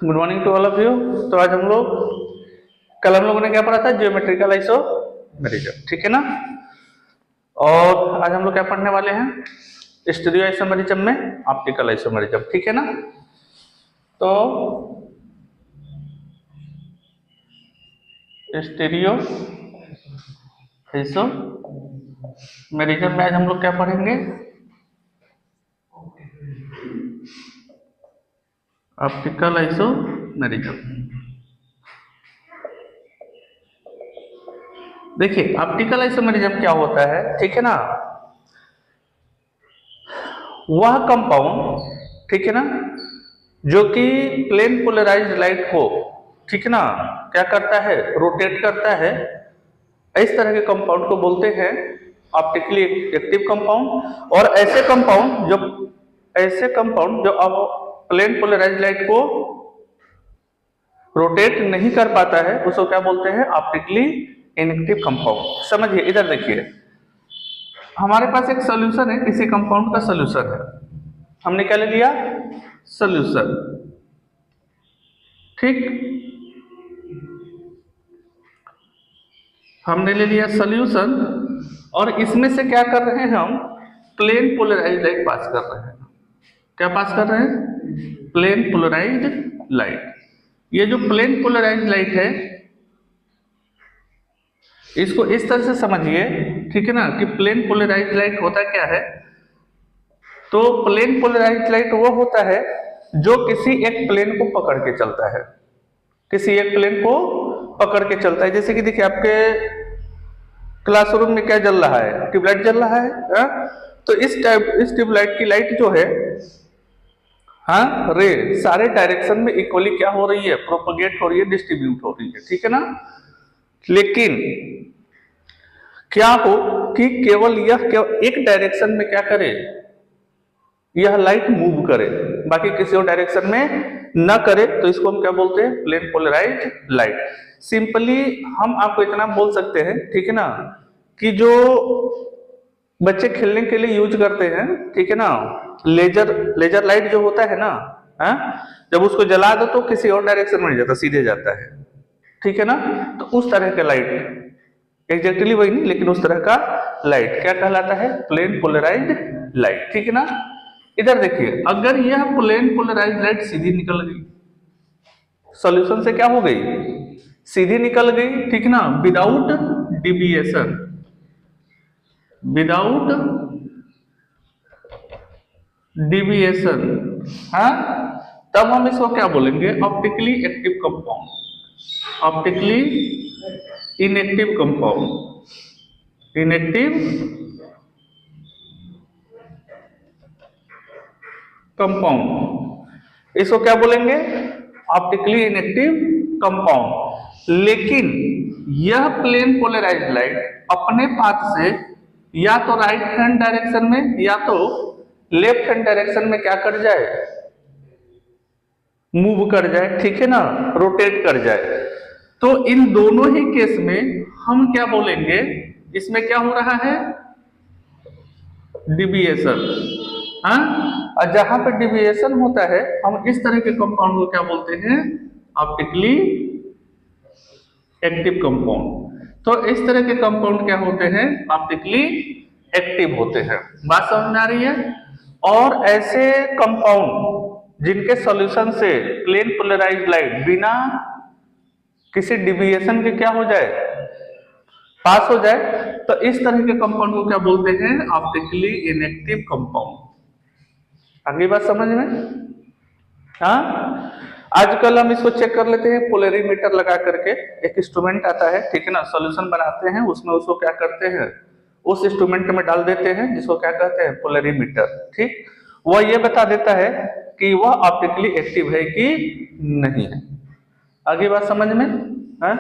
Good morning to all of you. तो आज हम लोग हम लोगों ने क्या पढ़ा था, जियोमेट्रिकल आइसोमेरिज्म, ठीक है ना। और आज हम लोग क्या पढ़ने वाले हैं, स्टीरियो आइसोमेरिज्म में ऑप्टिकल आइसोमेरिज्म, ठीक है ना। तो स्टीरियो आइसोमेरिज्म में आज हम लोग क्या पढ़ेंगे, ऑप्टिकल आइसोमेरिज्म। देखिए ऑप्टिकल आइसोमेरिज्म क्या होता है, ठीक है ना। वह कंपाउंड, ठीक है ना, जो कि प्लेन पोलराइज्ड लाइट को, ठीक है ना, क्या करता है, रोटेट करता है। इस तरह के कंपाउंड को बोलते हैं ऑप्टिकली एक्टिव कंपाउंड। और ऐसे कंपाउंड जो अब प्लेन पोलराइज्ड लाइट को रोटेट नहीं कर पाता है, उसको क्या बोलते हैं, ऑप्टिकली इनएक्टिव कंपाउंड। समझिए, इधर देखिए, हमारे पास एक सॉल्यूशन है, किसी कंपाउंड का सॉल्यूशन है, हमने क्या ले लिया, सॉल्यूशन, ठीक, हमने ले लिया सॉल्यूशन। और इसमें से क्या कर रहे हैं हम, प्लेन पोलराइज्ड लाइट पास कर रहे हैं। क्या पास कर रहे हैं, प्लेन पोलराइज्ड लाइट। ये जो प्लेन पोलराइज्ड लाइट है, इसको इस तरह से समझिए, ठीक है ना, कि प्लेन पोलराइज्ड लाइट होता क्या है। तो प्लेन पोलराइज्ड लाइट वो होता है जो किसी एक प्लेन को पकड़ के चलता है, किसी एक प्लेन को पकड़ के चलता है। जैसे कि देखिए आपके क्लासरूम में क्या जल रहा है, ट्यूबलाइट जल रहा है, तो इस ट्यूबलाइट की लाइट जो है, हाँ, रे सारे डायरेक्शन में इक्वली क्या हो रही है, प्रोपगेट हो रही है, डिस्ट्रीब्यूट हो रही है, ठीक है ना। लेकिन क्या हो कि केवल एक डायरेक्शन में क्या करे, यह लाइट मूव करे, बाकी किसी और डायरेक्शन में न करे, तो इसको हम क्या बोलते हैं, प्लेन पोलराइज्ड लाइट। सिंपली हम आपको इतना बोल सकते हैं, ठीक है ना, कि जो बच्चे खेलने के लिए यूज करते हैं, ठीक है ना, लेजर लाइट जो होता है ना, जब उसको जला दो तो किसी और डायरेक्शन में नहीं जाता, सीधे जाता है, ठीक है ना। तो उस तरह के लाइट, एग्जैक्टली वही नहीं, लेकिन उस तरह का लाइट क्या कहलाता है, प्लेन पोलराइज्ड लाइट, ठीक है ना। इधर देखिए, अगर यह प्लेन पोलराइज्ड लाइट सीधी निकल गई, सॉल्यूशन से क्या हो गई, सीधी निकल गई, ठीक ना, विदाउट डिविएशन, विदाउट डिविएशन, हाँ, तब हम इसको क्या बोलेंगे, optically active compound, optically inactive compound, inactive compound, इसको क्या बोलेंगे, ऑप्टिकली इनएक्टिव कंपाउंड। लेकिन यह प्लेन पोलराइज्ड लाइट अपने पाथ से या तो राइट हैंड डायरेक्शन में या तो लेफ्ट हैंड डायरेक्शन में क्या कर जाए, मूव कर जाए, ठीक है ना, रोटेट कर जाए। तो इन दोनों ही केस में हम क्या बोलेंगे, इसमें क्या हो रहा है, डिविएशन, हाँ। और जहां पर डिविएशन होता है, हम इस तरह के कंपाउंड को क्या बोलते हैं, ऑप्टिकली एक्टिव कंपाउंड। तो इस तरह के कंपाउंड क्या होते हैं, ऑप्टिकली एक्टिव होते हैं। बात समझ में आ रही है। और ऐसे कंपाउंड जिनके सॉल्यूशन से प्लेन पोलराइज्ड लाइट बिना किसी डिविएशन के क्या हो जाए, पास हो जाए, तो इस तरह के कंपाउंड को क्या बोलते हैं, ऑप्टिकली इनएक्टिव कंपाउंड। अगली बात समझ में, हाँ। आजकल हम इसको चेक कर लेते हैं, पोलरीमीटर लगा करके एक इंस्ट्रूमेंट आता है, ठीक है ना, सॉल्यूशन बनाते हैं, उसमें उसको क्या करते हैं, उस इंस्ट्रूमेंट में डाल देते हैं, जिसको क्या कहते हैं, पोलरीमीटर, ठीक। वह ये बता देता है कि वह ऑप्टिकली एक्टिव है कि नहीं है। आगे बात समझ में, हाँ।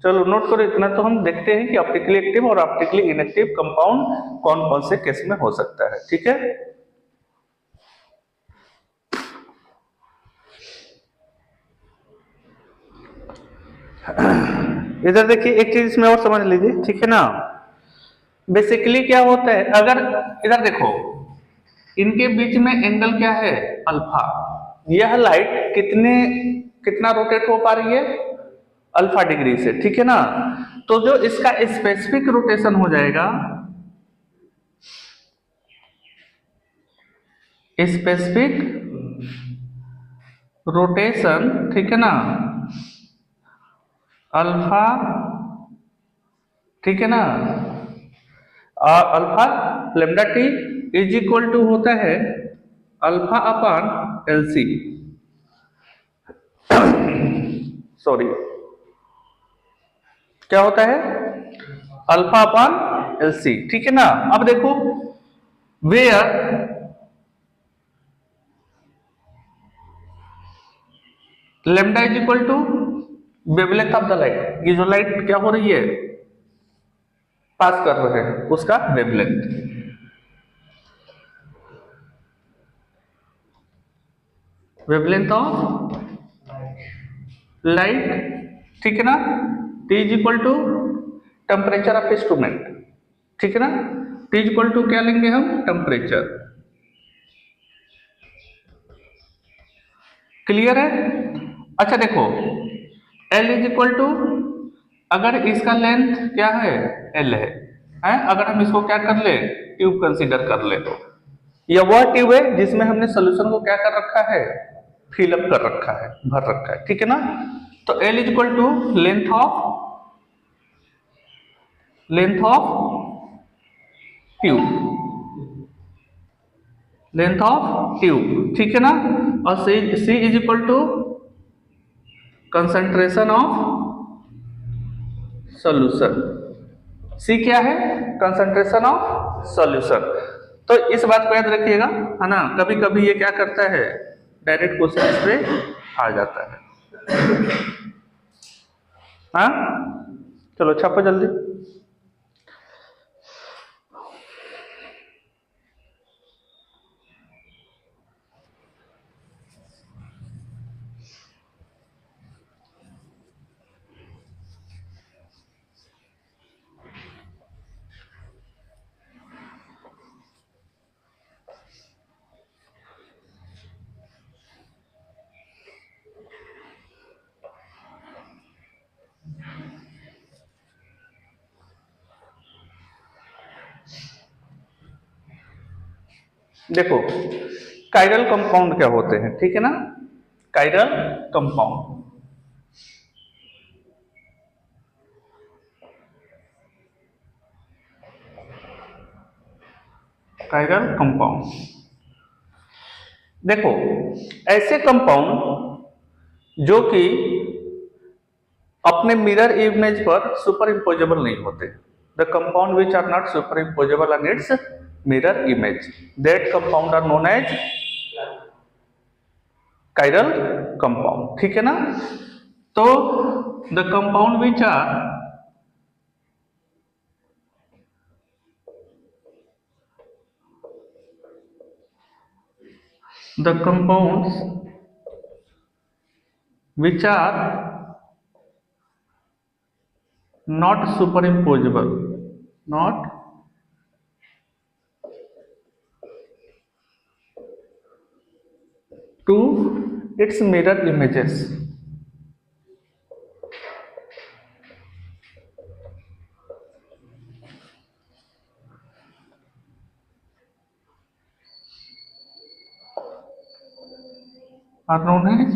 चलो नोट करो, इतना तो हम देखते हैं कि ऑप्टिकली एक्टिव और ऑप्टिकली इनएक्टिव कंपाउंड कौन कौन से केस में हो सकता है, ठीक है। इधर देखिए, एक चीज इसमें और समझ लीजिए, ठीक है ना। बेसिकली क्या होता है, अगर इधर देखो, इनके बीच में एंगल क्या है, अल्फा। यह लाइट कितना रोटेट हो पा रही है, अल्फा डिग्री से, ठीक है ना। तो जो इसका स्पेसिफिक रोटेशन हो जाएगा, स्पेसिफिक रोटेशन, ठीक है ना, अल्फा, ठीक है ना, alpha lambda T is equal to होता है alpha upon L C, sorry क्या होता है, अल्फा अपॉन एल सी, ठीक है ना। अब देखो where lambda is equal to wavelength of the light, ये जो लाइट क्या हो रही है, पास कर रहे हैं, उसका वेवलेंथ, वेवलेंथ ऑफ लाइट, ठीक है ना। T is equal to temperature of instrument, ठीक है ना। T इज इक्वल टू क्या लेंगे हम, टेम्परेचर, क्लियर है। अच्छा देखो L इज इक्वल टू, अगर इसका लेंथ क्या है, L है, अगर हम इसको क्या कर ले, ट्यूब कंसीडर कर ले, तो यह वह ट्यूब है जिसमें हमने सोल्यूशन को क्या कर रखा है, फिलअप कर रखा है, भर रखा है, ठीक है ना। तो L is equal to length of tube, length of tube, ठीक है ना। और C is equal to concentration of solution, C क्या है, कंसंट्रेशन ऑफ सॉल्यूशन। तो इस बात को याद रखिएगा, है ना, कभी कभी ये क्या करता है, डायरेक्ट क्वेश्चन इस पे आ जाता है, हाँ। चलो छापो जल्दी। देखो कायरल कंपाउंड क्या होते हैं, ठीक है ना, कायरल कंपाउंड, कायरल कंपाउंड, देखो ऐसे कंपाउंड जो कि अपने मिरर इमेज पर सुपर इम्पोजेबल नहीं होते, the compound which are not superimposable on its mirror image, that compound are known as chiral compound, ठीक है ना। तो the compound which are the compounds which are not superimposable, not to its mirror images, are known as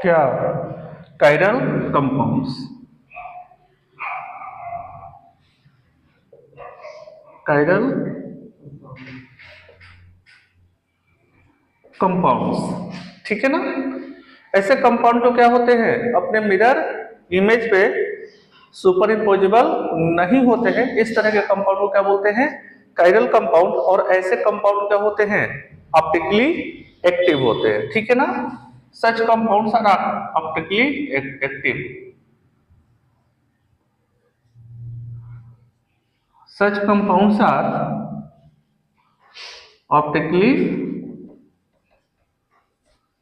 क्या, chiral compounds, chiral compounds, ठीक है ना। ऐसे compound जो क्या होते हैं, अपने मिरर इमेज पे सुपर इम्पोजेबल नहीं होते हैं, इस तरह के कंपाउंड को क्या बोलते हैं, कायरल कंपाउंड। और ऐसे कंपाउंड क्या होते हैं, ऑप्टिकली एक्टिव होते हैं, ठीक है ना। Such compounds are optically active, such compounds are optically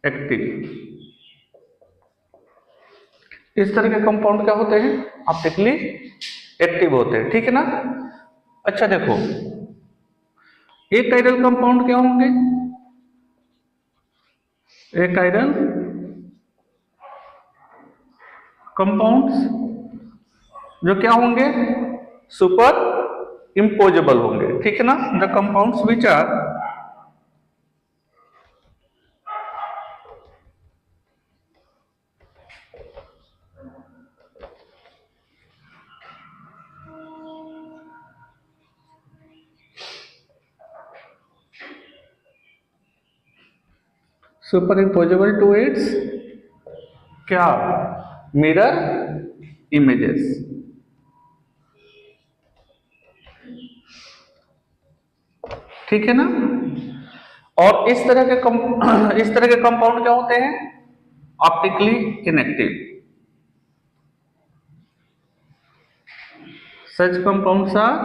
active, इस तरह के कंपाउंड क्या होते हैं, ऑप्टिकली एक्टिव होते हैं, ठीक है ना। अच्छा देखो एक कायरल कंपाउंड क्या होंगे, ए कायरल कंपाउंड्स जो क्या होंगे, सुपर इम्पोजेबल होंगे, ठीक है ना। The compounds which are superimposable to its क्या, मिरर इमेजेस, ठीक है ना। और इस तरह के कंपाउंड क्या होते हैं, optically inactive. Such compounds are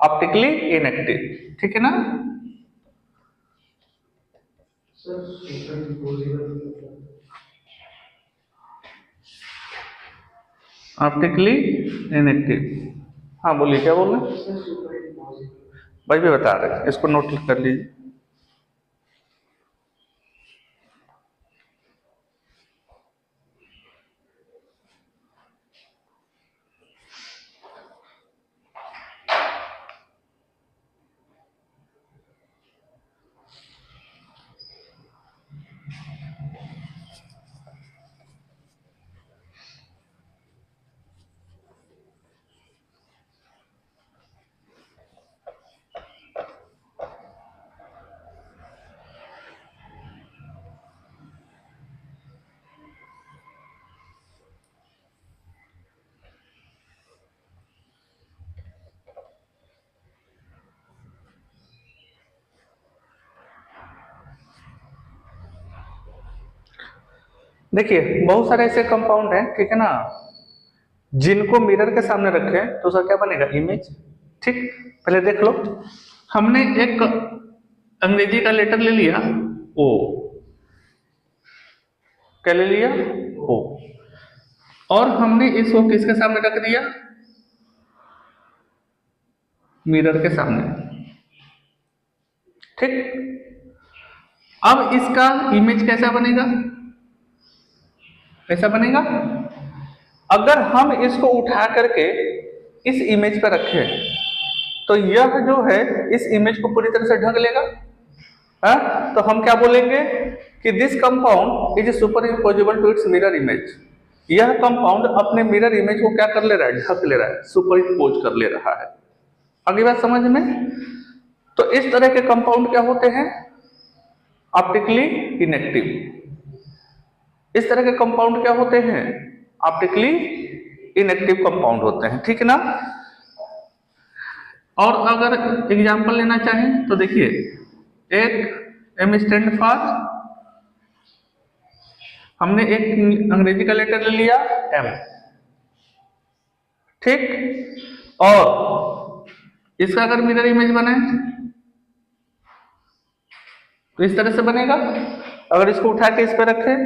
optically inactive, ठीक है ना। ऑप्टिकली इनएक्टिव, हाँ बोलिए क्या बोल रहे हैं, भाई भी बता रहे हैं, इसको नोट कर लीजिए। देखिए बहुत सारे ऐसे कंपाउंड हैं, ठीक है ना, जिनको मिरर के सामने रखें तो उसका क्या बनेगा, इमेज। ठीक, पहले देख लो, हमने एक अंग्रेजी का लेटर ले लिया ओ, क्या ले लिया, ओ, और हमने इसको किसके सामने रख दिया, मिरर के सामने, ठीक। अब इसका इमेज कैसा बनेगा, कैसा बनेगा, अगर हम इसको उठा करके इस इमेज पर रखें तो यह जो है इस इमेज को पूरी तरह से ढक लेगा, है? तो हम क्या बोलेंगे कि this compound is superimposable to its mirror image. यह कंपाउंड अपने मिरर इमेज को क्या कर ले रहा है, ढक ले रहा है, सुपर इम्पोज कर ले रहा है। अगली बात समझ में, तो इस तरह के कंपाउंड क्या होते हैं, ऑप्टिकली इनएक्टिव। इस तरह के कंपाउंड क्या होते हैं, ऑप्टिकली इनएक्टिव कंपाउंड होते हैं, ठीक है ना। और अगर एग्जांपल लेना चाहें तो देखिए, एक एम स्टैंड फॉर, हमने एक अंग्रेजी का लेटर ले लिया एम, ठीक, और इसका अगर मिरर इमेज बनाए तो इस तरह से बनेगा। अगर इसको उठा के इस पर रखे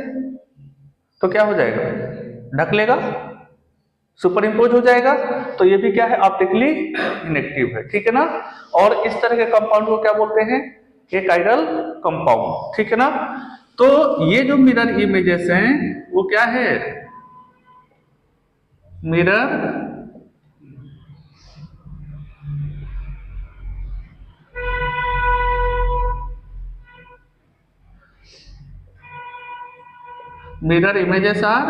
तो क्या हो जाएगा, ढक लेगा, सुपर इम्पोज हो जाएगा। तो ये भी क्या है, ऑप्टिकली इनएक्टिव है, ठीक है ना। और इस तरह के कंपाउंड को क्या बोलते हैं, ये कायरल कंपाउंड, ठीक है ना। तो ये जो मिरर इमेजेस हैं वो क्या है, mirror mirror images are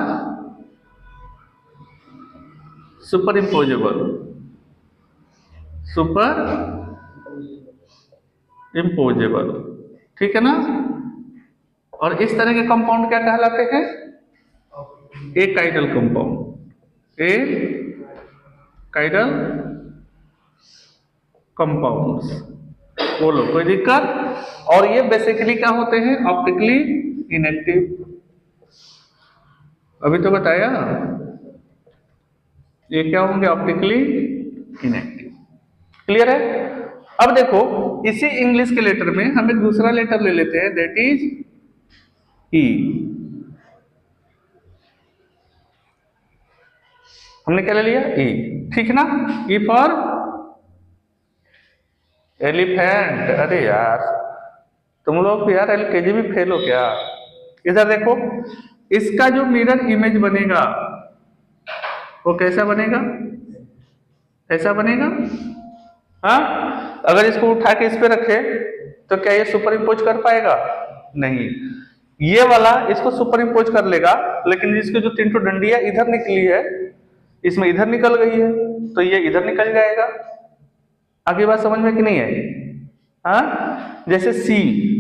superimposable, superimposable, ठीक है ना। और इस तरह के कंपाउंड क्या कहलाते हैं, ए कायरल कंपाउंड, ए कायरल कंपाउंड्स। बोलो कोई दिक्कत। और ये बेसिकली क्या होते हैं, ऑप्टिकली इनएक्टिव। अभी तो बताया, ये क्या होंगे, ऑप्टिकली इनएक्टिव। क्लियर है। अब देखो इसी इंग्लिश के लेटर में हम एक दूसरा लेटर ले लेते हैं, दैट इज ई। हमने क्या ले लिया, ई, ठीक है ना। ई फॉर एलिफेंट, अरे यार तुम लोग यार एलकेजी में फेल हो क्या? इधर देखो, इसका जो मिरर इमेज बनेगा वो कैसा बनेगा? ऐसा बनेगा। हाँ, अगर इसको उठा के इस पे रखे तो क्या ये सुपर इम्पोज कर पाएगा? नहीं। ये वाला इसको सुपर इम्पोज कर लेगा, लेकिन इसकी जो 3 डंडियां इधर निकली है, इसमें इधर निकल गई है, तो ये इधर निकल जाएगा। आगे बात समझ में कि नहीं है? हाँ, जैसे सी,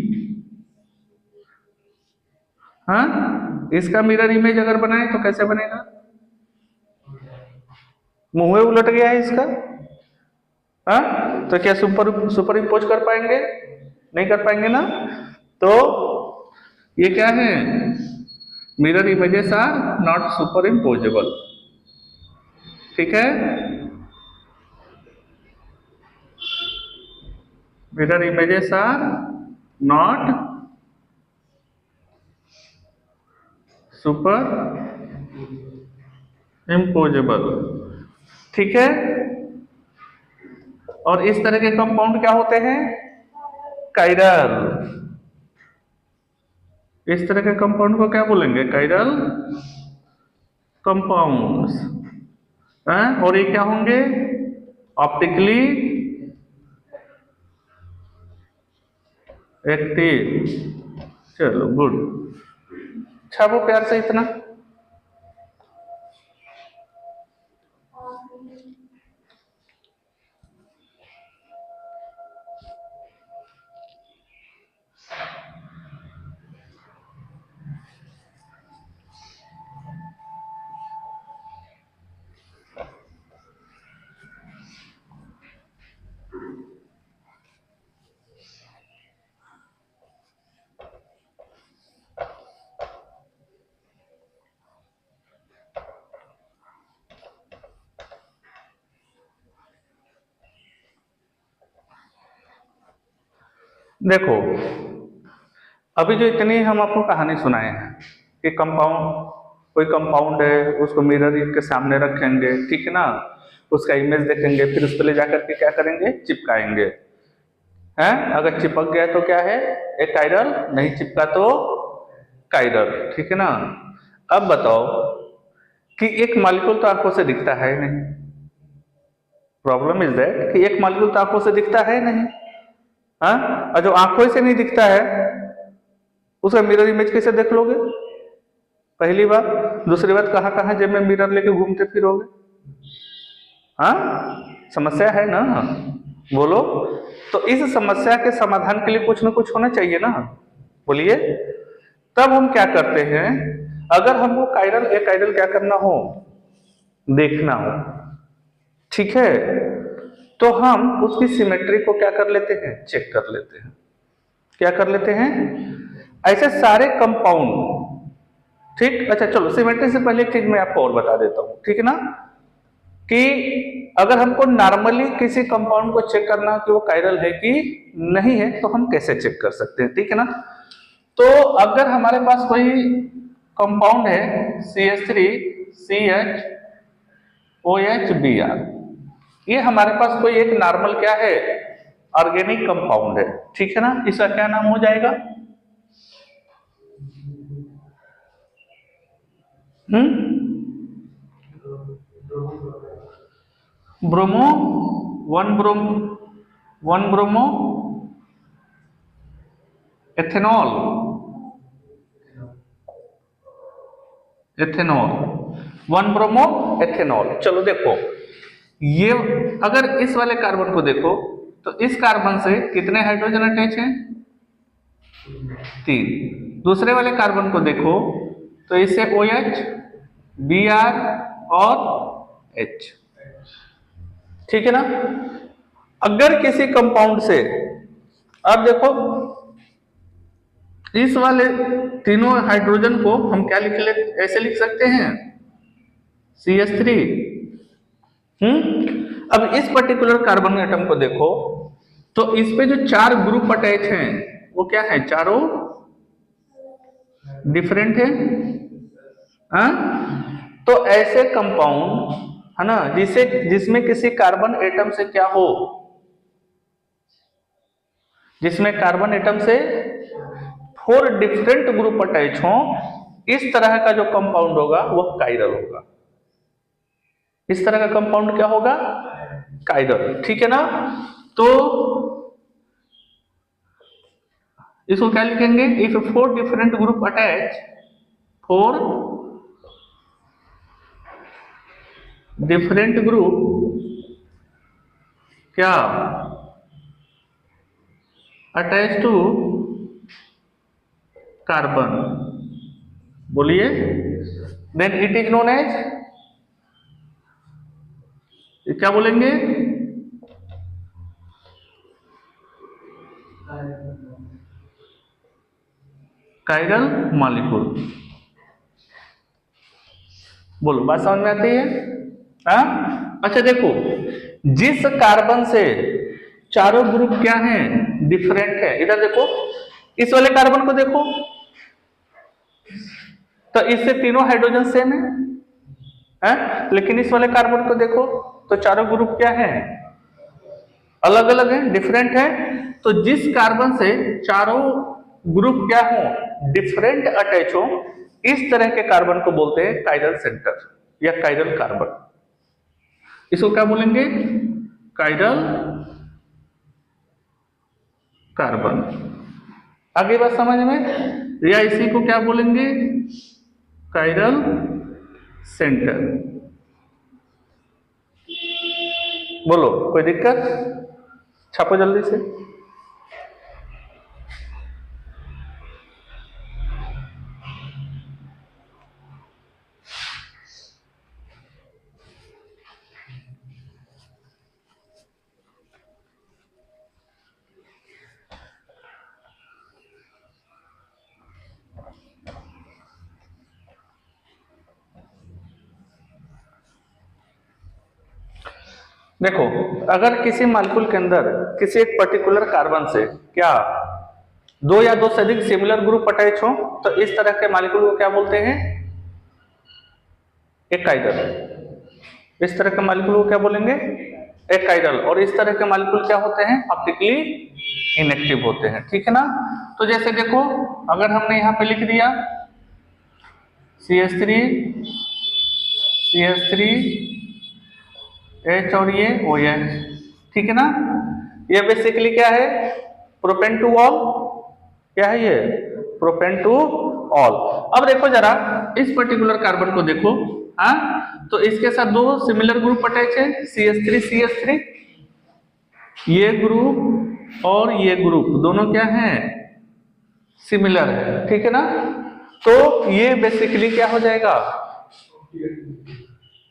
हाँ, इसका मिरर इमेज अगर बनाए तो कैसे बनेगा? मुंह उलट गया है इसका। हाँ, तो क्या सुपर इम्पोज कर पाएंगे? नहीं कर पाएंगे ना। तो ये क्या है? Mirror images are not superimposable. ठीक है, mirror images are not superimposable. ठीक है, और इस तरह के कंपाउंड क्या होते हैं? कायरल। इस तरह के कंपाउंड को क्या बोलेंगे? Chiral compounds. और ये क्या होंगे? Optically active. चलो गुड, छापो प्यार से इतना। देखो, अभी जो इतनी हम आपको कहानी सुनाए हैं कि कंपाउंड, कोई कंपाउंड है, उसको मिरर के सामने रखेंगे, ठीक है ना, उसका इमेज देखेंगे, फिर उस पर ले जाकर के क्या करेंगे? चिपकाएंगे। हैं, अगर चिपक गया तो क्या है? एक कायरल, नहीं चिपका तो कायरल। ठीक है ना। अब बताओ कि एक मॉलिक्यूल तो आंखों से दिखता है नहीं। प्रॉब्लम इज दैट कि एक मॉलिक्यूल तो आंखों से दिखता है नहीं। हाँ, और जो आंखों से नहीं दिखता है उसका मिरर इमेज कैसे देख लोगे? पहली बात। दूसरी बात, कहां कहां जेब में मिरर लेके घूमते फिरोगे? हाँ, समस्या है ना। बोलो। तो इस समस्या के समाधान के लिए कुछ ना कुछ होना चाहिए ना। बोलिए। तब हम क्या करते हैं, अगर हमको कायरल या कायरल क्या करना हो? देखना हो, ठीक है, तो हम उसकी सिमेट्री को क्या कर लेते हैं? चेक कर लेते हैं। क्या कर लेते हैं? ऐसे सारे कंपाउंड। ठीक, अच्छा चलो, सिमेट्री से पहले एक चीज मैं आपको और बता देता हूं, ठीक है ना, कि अगर हमको नॉर्मली किसी कंपाउंड को चेक करना कि वो कायरल है कि नहीं है, तो हम कैसे चेक कर सकते हैं? ठीक है ना। तो अगर हमारे पास कोई कंपाउंड है CH3CHOH Br, ये हमारे पास कोई एक नॉर्मल क्या है? ऑर्गेनिक कंपाउंड है, ठीक है ना। इसका क्या नाम हो जाएगा? Bromo, one bromo ethanol, one bromo ethanol. चलो देखो, ये अगर इस वाले कार्बन को देखो तो इस कार्बन से कितने हाइड्रोजन अटैच हैं? 3। दूसरे वाले कार्बन को देखो तो इससे OH, Br और H। ठीक है ना। अगर किसी कंपाउंड से, अब देखो, इस वाले तीनों हाइड्रोजन को हम क्या ऐसे लिख सकते हैं? CH3। अब इस पर्टिकुलर कार्बन एटम को देखो तो इस पे जो 4 ग्रुप अटैच हैं वो क्या है? चारों डिफरेंट है। हाँ? तो ऐसे कंपाउंड है ना, जिसमें किसी कार्बन एटम से क्या हो? जिसमें कार्बन एटम से 4 डिफरेंट ग्रुप अटैच हों, इस तरह का जो कंपाउंड होगा वह कायरल होगा। इस तरह का कंपाउंड क्या होगा? कायरल। ठीक है ना? तो इसको क्या लिखेंगे? If 4 different group attach, 4 different group क्या अटैच टू कार्बन, बोलिए, then it is known as, क्या बोलेंगे? Chiral molecule. बोलो, बात समझ में आती है? हाँ? अच्छा देखो, जिस कार्बन से चारों ग्रुप क्या हैं? डिफरेंट है। इधर देखो, इस वाले कार्बन को देखो, तो इससे तीनों हाइड्रोजन सेम है? लेकिन इस वाले कार्बन को देखो तो चारों ग्रुप क्या है? अलग अलग है, डिफरेंट है। तो जिस कार्बन से चारों ग्रुप क्या हो? डिफरेंट अटैच हो, इस तरह के कार्बन को बोलते हैं कायरल सेंटर या कायरल कार्बन। इसको क्या बोलेंगे? Chiral carbon. आगे बात समझ में? या इसी को क्या बोलेंगे? Chiral centre. बोलो, कोई दिक्कत? छापो जल्दी से। देखो, अगर किसी मॉलिक्यूल के अंदर किसी एक पर्टिकुलर कार्बन से क्या 2 या 2 से अधिक सिमिलर ग्रुप अटैच हो, तो इस तरह के मॉलिक्यूल को क्या बोलते हैं? एकाइडल। इस तरह के मॉलिक्यूल को क्या बोलेंगे? एकाइडल। और इस तरह के मॉलिक्यूल क्या होते हैं? ऑप्टिकली इनएक्टिव होते हैं। ठीक है ना? तो जैसे देखो, अगर हमने यहां पे लिख दिया CH3 H और ये OH, ठीक है ना? ये बेसिकली क्या है? Propane two all. क्या है ये? Propane two all. अब देखो जरा, इस पर्टिकुलर कार्बन को देखो, हाँ, तो इसके साथ 2 सिमिलर ग्रुप अटैच है, CH3 ये ग्रुप और ये ग्रुप दोनों क्या है? सिमिलर है। ठीक है ना? तो ये बेसिकली क्या हो जाएगा?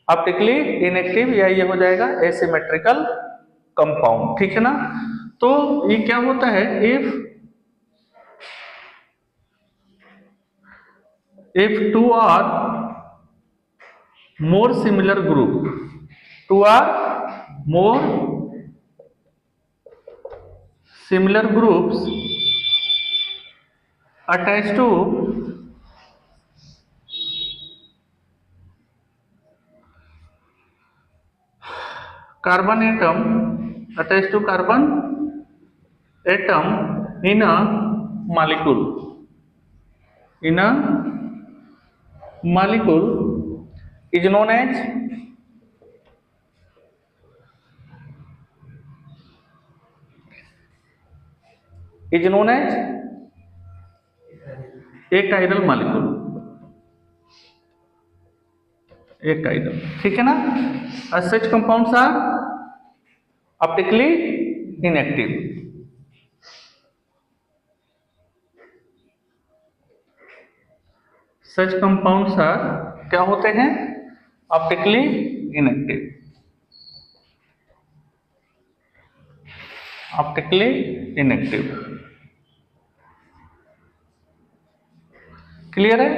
ऑप्टिकली इनएक्टिव, या ये हो जाएगा एसिमेट्रिकल कंपाउंड। ठीक है ना? तो ये क्या होता है? if 2 are more similar group, 2 are more similar groups attached to carbon atom, attached to carbon atom in a molecule, in a molecule is known as एकाइडल molecule. एकाइडल। ठीक है ना? Such compounds are optically inactive. Such compounds are क्या होते हैं? Optically inactive. Optically inactive. Clear है?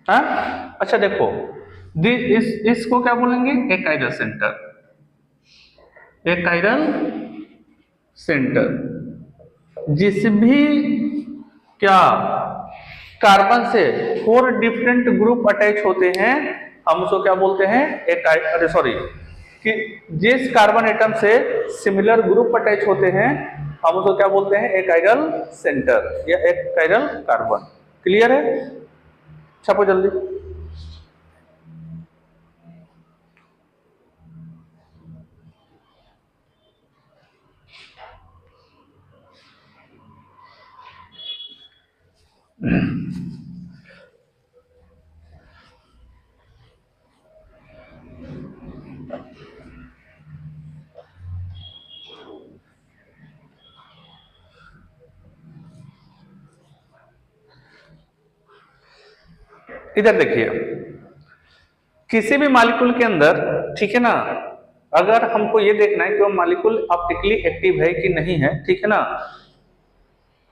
हाँ? अच्छा देखो, इसको क्या बोलेंगे? एकाइडल सेंटर। एकाइडल सेंटर। जिस भी क्या कार्बन से 4 डिफरेंट ग्रुप अटैच होते हैं, हम उसको क्या बोलते हैं? कि जिस कार्बन एटम से सिमिलर ग्रुप अटैच होते हैं, हम उसको क्या बोलते हैं, एक कायरल सेंटर या एक कायरल कार्बन। क्लियर है? छापो जल्दी। इधर देखिए, किसी भी मॉलिक्यूल के अंदर, ठीक है ना, अगर हमको ये देखना है कि वो मॉलिक्यूल ऑप्टिकली एक्टिव है कि नहीं है, ठीक है ना,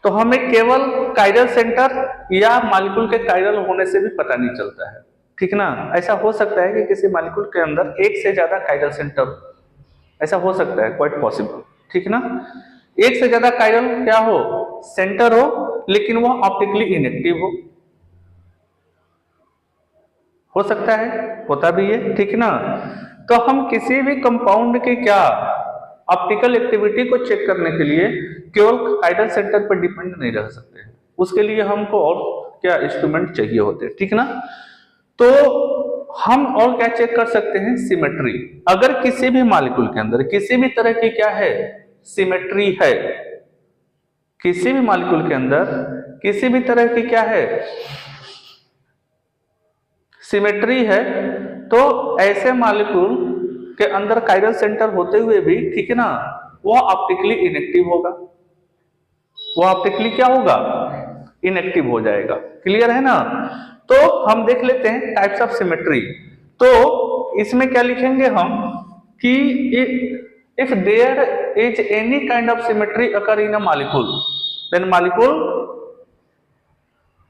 तो हमें केवल कायरल सेंटर या मॉलिक्यूल के कायरल होने से भी पता नहीं चलता है, ठीक ना। ऐसा हो सकता है कि किसी मॉलिक्यूल के अंदर एक से ज्यादा कायरल सेंटर, ऐसा हो सकता है, क्वाइट पॉसिबल, ठीक ना। एक से ज्यादा कायरल क्या हो, सेंटर हो, लेकिन वो ऑप्टिकली इनएक्टिव हो सकता है, होता भी है, ठीक ना। तो हम किसी भी कंपाउंड के क्या ऑप्टिकल एक्टिविटी को चेक करने के लिए केवल कायरल सेंटर पर डिपेंड नहीं रह सकते हैं, उसके लिए हमको और क्या इंस्ट्रूमेंट चाहिए होते हैं, ठीक ना। तो हम और क्या चेक कर सकते हैं, सिमेट्री। अगर किसी भी मॉलिक्यूल के अंदर किसी भी तरह की क्या है, सिमेट्री है, किसी भी मॉलिक्यूल के अंदर किसी भी तरह की क्या है, सिमेट्री है, तो ऐसे मॉलिक्यूल के अंदर कायरल सेंटर होते हुए भी, ठीक है ना, वो ऑप्टिकली इनएक्टिव होगा, वो ऑप्टिकली क्या होगा, इनएक्टिव हो जाएगा। क्लियर है ना। तो हम देख लेते हैं टाइप्स ऑफ सिमेट्री। तो इसमें क्या लिखेंगे हम कि if there is any kind of symmetry occur in a molecule, then molecule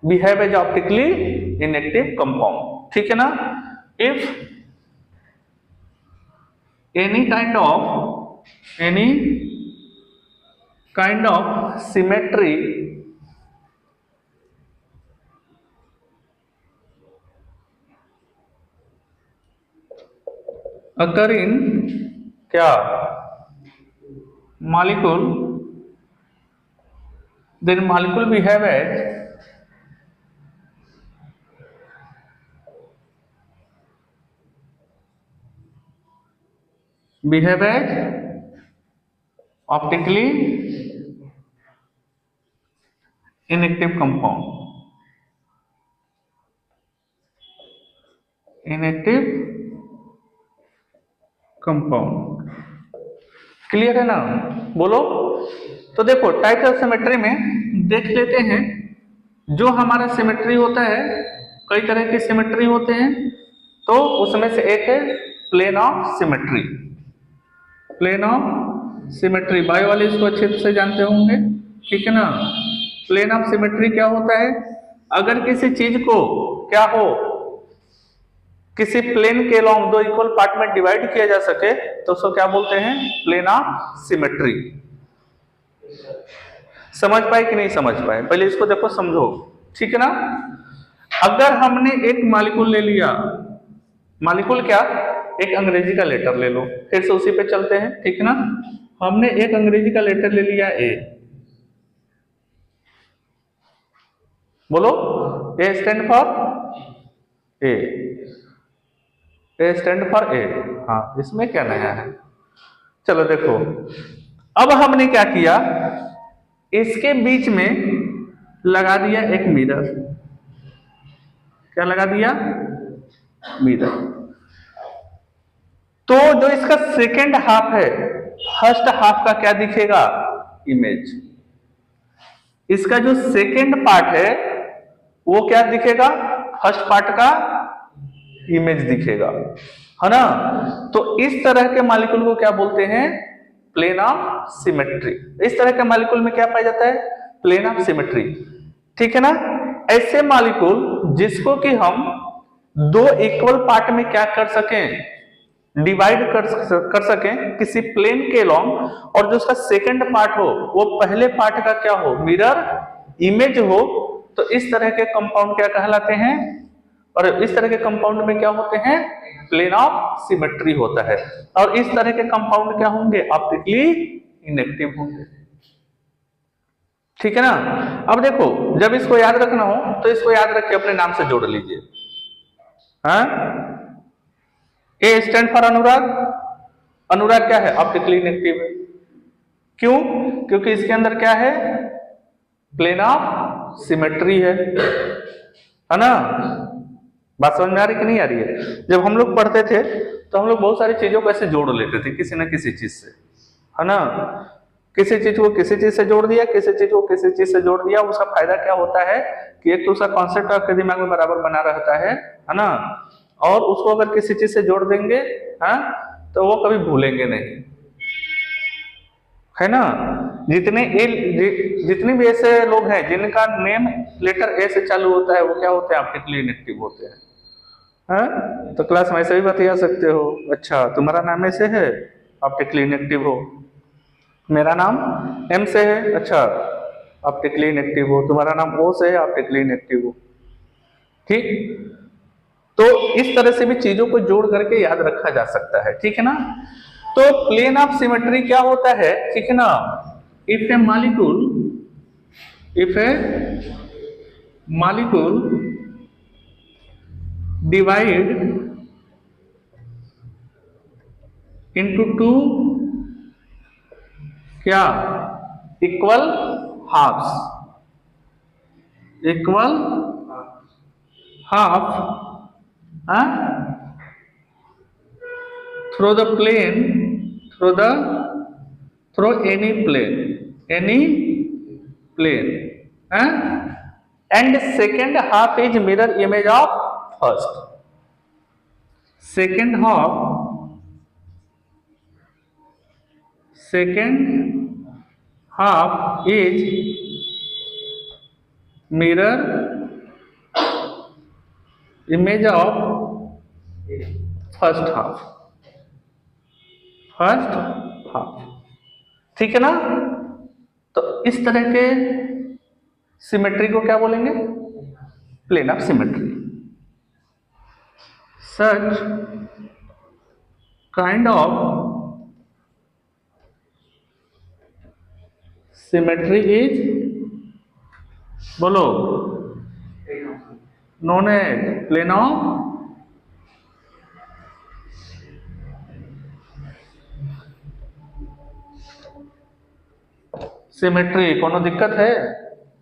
behave as optically inactive compound, ठीक है ना। If any kind of symmetry occur in क्या molecule, then molecule behave as optically inactive compound, inactive compound। Clear है ना, बोलो। तो देखो types of symmetry में देख लेते हैं। जो हमारा सिमेट्री होता है, कई तरह की सिमेट्री होते हैं, तो उसमें से एक है plane of symmetry. Plane of symmetry bio वाले इसको अच्छे से जानते होंगे, ठीक है ना। प्लेन ऑफ सिमेट्री क्या होता है, अगर किसी चीज को क्या हो, किसी प्लेन के अलोंग दो इक्वल पार्ट में डिवाइड किया जा सके, तो उसको क्या बोलते हैं, प्लेन ऑफ सिमेट्री। समझ पाए कि नहीं समझ पाए, पहले इसको देखो समझो, ठीक है ना। अगर हमने एक मॉलिक्यूल ले लिया, मॉलिक्यूल क्या, एक अंग्रेजी का लेटर ले लो, फिर से उसी पे चलते हैं, ठीक है ना। हमने एक अंग्रेजी का लेटर ले लिया ए, बोलो A stand for A, A stand for A. हाँ, इसमें क्या नया है, चलो देखो। अब हमने क्या किया, इसके बीच में लगा दिया एक मिरर। क्या लगा दिया, मिरर। तो जो इसका सेकेंड हाफ है, फर्स्ट हाफ का क्या दिखेगा, इमेज। इसका जो सेकेंड पार्ट है वो क्या दिखेगा, फर्स्ट पार्ट का इमेज दिखेगा, है ना। तो इस तरह के मॉलिक्यूल को क्या बोलते हैं, प्लेन ऑफ सिमेट्री। इस तरह के मॉलिक्यूल में क्या पाया जाता है, प्लेन ऑफ सिमेट्री, ठीक है ना। ऐसे मॉलिक्यूल जिसको कि हम दो इक्वल पार्ट में क्या कर सकें, डिवाइड कर सकें किसी प्लेन के अलोंग, और जो उसका सेकंड पार्ट हो वो पहले पार्ट का क्या हो, मिरर इमेज हो, तो इस तरह के कंपाउंड क्या कहलाते हैं। और इस तरह के कंपाउंड में क्या होते हैं, प्लेन ऑफ सिमेट्री होता है। और इस तरह के कंपाउंड क्या होंगे, ऑप्टिकली इनएक्टिव होंगे। ठीक है ना। अब देखो, जब इसको याद रखना हो तो इसको याद रख के अपने नाम से जोड़ लीजिए। हाँ, ए स्टैंड फॉर अनुराग। अनुराग क्या है? ऑप्टिकली इनएक्टिव है। क्यों? क्योंकि इसके अंदर क्या है? प्लेन ऑफ सिमेट्री है ना। बात समझ में आ रही कि नहीं आ रही है? जब हम लोग पढ़ते थे तो हम लोग बहुत सारी चीजों को ऐसे जोड़ लेते थे किसी न किसी चीज से, है ना। किसी चीज को किसी चीज से जोड़ दिया, किसी चीज को किसी चीज से जोड़ दिया। उसका फायदा क्या होता है कि एक तो उसका कॉन्सेप्ट आपके दिमाग में बराबर बना रहता है ना। और उसको अगर किसी चीज से जोड़ देंगे, हाँ, तो वो कभी भूलेंगे नहीं, है ना। जितने भी ऐसे लोग हैं जिनका नेम लेटर ए से चालू होता है, वो क्या होते हैं? ऑप्टिकली इनएक्टिव होते हैं। हाँ? तो क्लास में ऐसे भी बता सकते हो, अच्छा तुम्हारा नाम ऐसे है, ऑप्टिकली इनएक्टिव हो। मेरा नाम एम से है, अच्छा ऑप्टिकली इनएक्टिव हो। तुम्हारा नाम ओ से है, ऑप्टिकली इनएक्टिव हो। ठीक, तो इस तरह से भी चीजों को जोड़ करके याद रखा जा सकता है, ठीक है ना। तो प्लेन ऑफ सिमेट्री क्या होता है, ठीक है ना। If a molecule divide into two क्या? Equal halves, equal half through the plane, through any plane, and second half is mirror image of first. Second half is mirror image of first half, ठीक है ना। तो इस तरह के symmetry को क्या बोलेंगे? Plane of symmetry. Such kind of symmetry is, बोलो, known as plane of symmetry. कोनो दिक्कत है?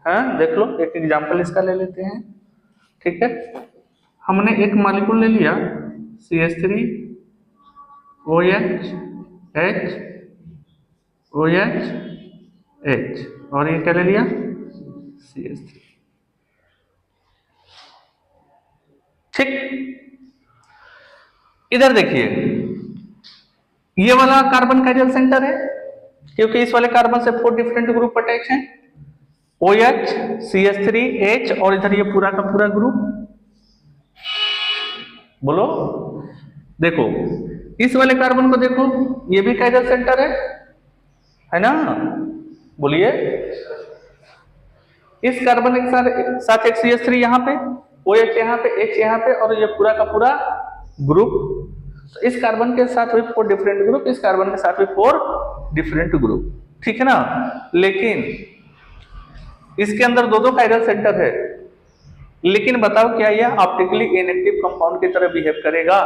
हाँ, देख लो, एक एग्जांपल इसका ले लेते हैं, ठीक है। हमने एक मॉलिक्यूल ले लिया CH3 OH H OH H, और ये क्या ले लिया? CH3, ठीक। इधर देखिए, ये वाला कार्बन का रियल सेंटर है, क्योंकि इस वाले कार्बन से 4 डिफरेंट ग्रुप अटैच हैं, OH CH3 H, और इधर ये पूरा का पूरा ग्रुप। बोलो, देखो इस वाले कार्बन को देखो, ये भी काइरल सेंटर है ना। बोलिए, इस कार्बन के साथ एक CH3 यहाँ पे, OH यहाँ पे, H यहाँ पे, और ये पूरा का पूरा ग्रुप। तो इस कार्बन के साथ भी 4 डिफरेंट ग्रुप, इस कार्बन के साथ भी 4 डिफरेंट ग्रुप, ठीक है ना। लेकिन इसके अंदर दो काइरल सेंटर है, लेकिन बताओ क्या यह ऑप्टिकली इनएक्टिव कंपाउंड की तरह बिहेव करेगा?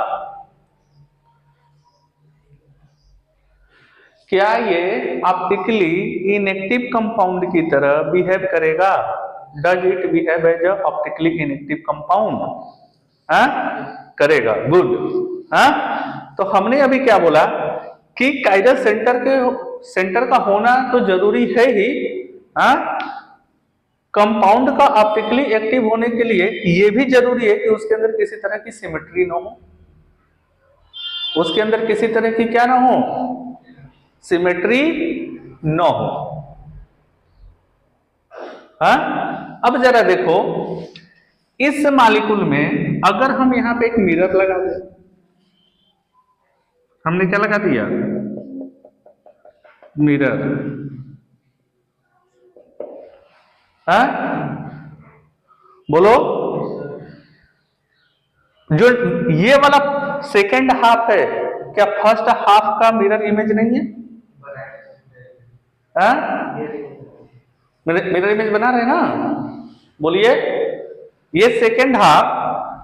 क्या ये ऑप्टिकली इनएक्टिव कंपाउंड की तरह बिहेव करेगा? Does it behave as a optically inactive compound? करेगा, गुड। तो हमने अभी क्या बोला कि काइरल सेंटर का होना तो जरूरी है ही, कंपाउंड का ऑप्टिकली एक्टिव होने के लिए यह भी जरूरी है कि उसके अंदर किसी तरह की सिमेट्री ना हो, उसके अंदर किसी तरह की क्या ना हो? सिमेट्री न हो। अब जरा देखो, इस मॉलिक्यूल में अगर हम यहां पे एक मिरर लगा दें, हमने क्या लगा दिया? मिरर। बोलो, जो ये वाला सेकेंड हाफ है, क्या फर्स्ट हाफ का मिरर इमेज नहीं है? मिरर इमेज बना रहे हैं ना, बोलिए। ये सेकेंड हाफ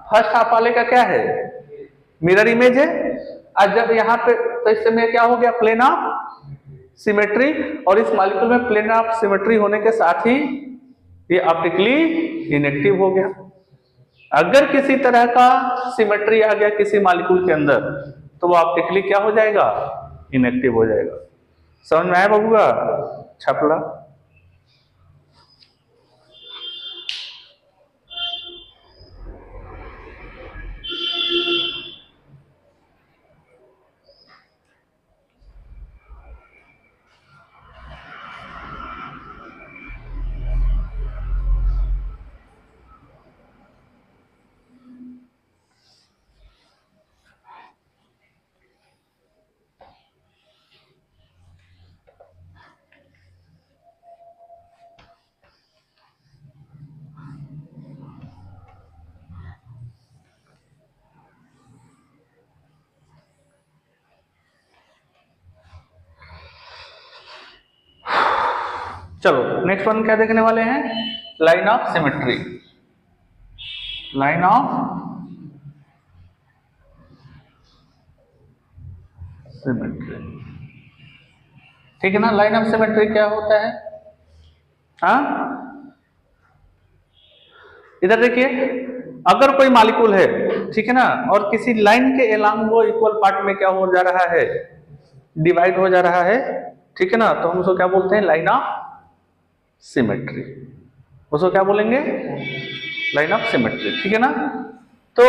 फर्स्ट हाफ वाले का क्या है, मिरर इमेज है। और जब यहाँ पे तो इस समय क्या हो गया, प्लेन ऑफ सिमेट्री। और इस मॉलिक्यूल में प्लेन ऑफ सिमेट्री होने के साथ ही ये ऑप्टिकली इनएक्टिव हो गया। अगर किसी तरह का सिमेट्री आ गया किसी मॉलिक्यूल के अंदर तो वो ऑप्टिकली क्या हो जाएगा, इनएक्टिव हो जाएगा। समझ में आया बबुआ, छपला। चलो नेक्स्ट वन क्या देखने वाले हैं, line of symmetry. Line of symmetry, ठीक है ना। लाइन ऑफ सिमेट्री क्या होता है, हाँ इधर देखिए, अगर कोई मॉलिक्यूल है, ठीक है ना, और किसी लाइन के एलॉन्ग वो इक्वल पार्ट में क्या हो जा रहा है, डिवाइड हो जा रहा है, ठीक है ना, तो हम उसको क्या बोलते हैं, लाइन ऑफ सिमेट्री। उसको क्या बोलेंगे, लाइन ऑफ सिमेट्री, ठीक है ना। तो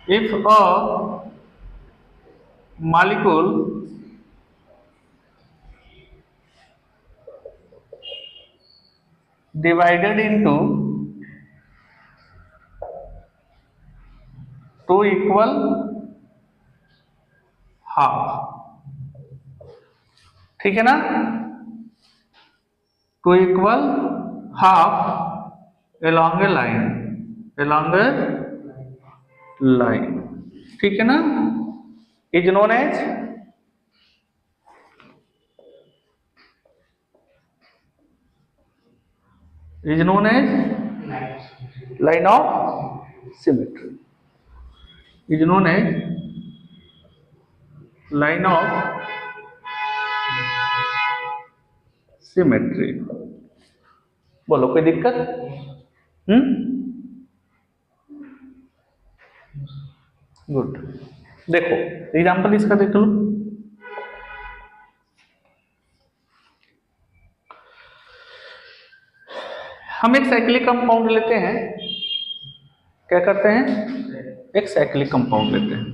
if a molecule divided into two equal half, ठीक है ना, two equal half along a line, along a line, ठीक है ना, is known as line of symmetry, is known as line of symmetry। बोलो कोई दिक्कत, गुड। देखो एग्जाम्पल इसका देख लो, हम एक साइक्लिक कंपाउंड लेते हैं, क्या करते हैं, एक साइक्लिक कंपाउंड लेते हैं,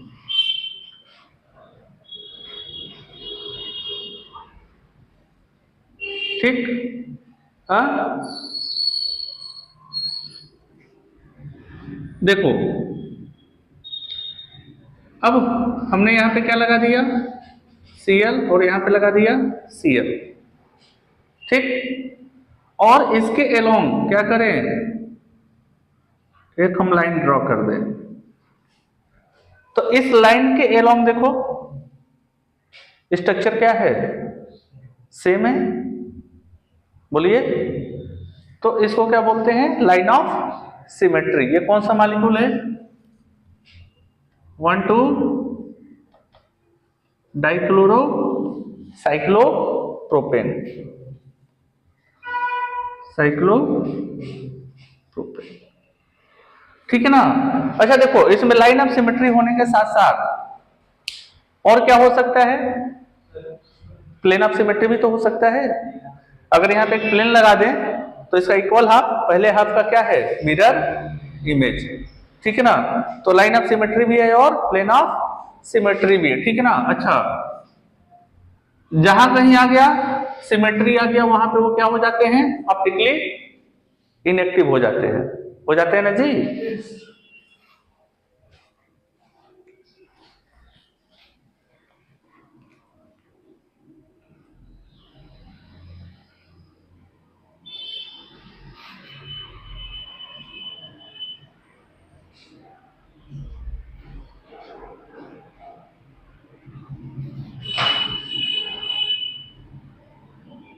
ठीक, हाँ देखो अब हमने यहां पे क्या लगा दिया, Cl, और यहां पे लगा दिया Cl, ठीक, और इसके एलोंग क्या करें, एक हम लाइन ड्रॉ कर दें। तो इस लाइन के एलोंग देखो स्ट्रक्चर क्या है, सेम है, बोलिए। तो इसको क्या बोलते हैं, लाइन ऑफ सिमेट्री। ये कौन सा मॉलिक्यूल है, 1,2 डाइक्लोरो साइक्लोप्रोपेन, साइक्लोप्रोपेन, ठीक है ना। अच्छा देखो, इसमें लाइन ऑफ सिमेट्री होने के साथ साथ और क्या हो सकता है, प्लेन ऑफ सिमेट्री भी तो हो सकता है। अगर यहाँ पे एक प्लेन लगा दें तो इसका इक्वल हाफ, पहले हाफ का क्या है, मिरर इमेज, ठीक है ना। तो लाइन ऑफ सिमेट्री भी है और प्लेन ऑफ सिमेट्री भी है, ठीक है ना। अच्छा, जहां कहीं आ गया सिमेट्री आ गया, वहां पे वो क्या हो जाते हैं, ऑप्टिकली इनएक्टिव हो जाते हैं ना जी।